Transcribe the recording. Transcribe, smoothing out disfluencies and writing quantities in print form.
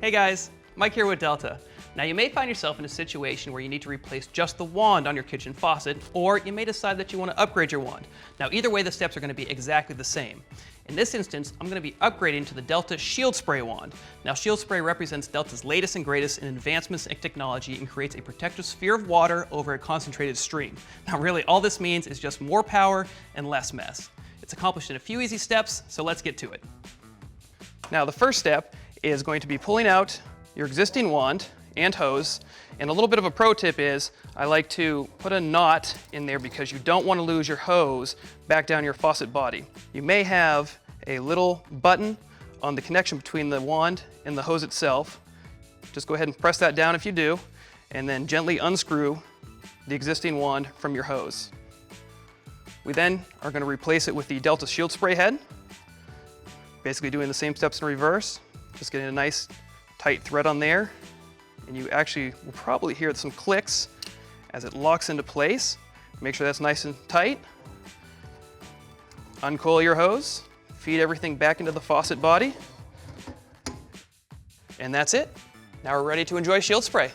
Hey guys, Mike here with Delta. Now you may find yourself in a situation where you need to replace just the wand on your kitchen faucet, or you may decide that you want to upgrade your wand. Now either way the steps are going to be exactly the same. In this instance, I'm going to be upgrading to the Delta ShieldSpray wand. Now ShieldSpray represents Delta's latest and greatest in advancements in technology and creates a protective sphere of water over a concentrated stream. Now really all this means is just more power and less mess. It's accomplished in a few easy steps, so let's get to it. Now the first step is going to be pulling out your existing wand and hose, and a little bit of a pro tip is I like to put a knot in there because you don't want to lose your hose back down your faucet body. You may have a little button on the connection between the wand and the hose itself. Just go ahead and press that down if you do, and then gently unscrew the existing wand from your hose. We then are going to replace it with the Delta ShieldSpray head, basically doing the same steps in reverse, just getting a nice tight thread on there. And you actually will probably hear some clicks as it locks into place. Make sure that's nice and tight. Uncoil your hose, feed everything back into the faucet body, and that's it. Now we're ready to enjoy ShieldSpray.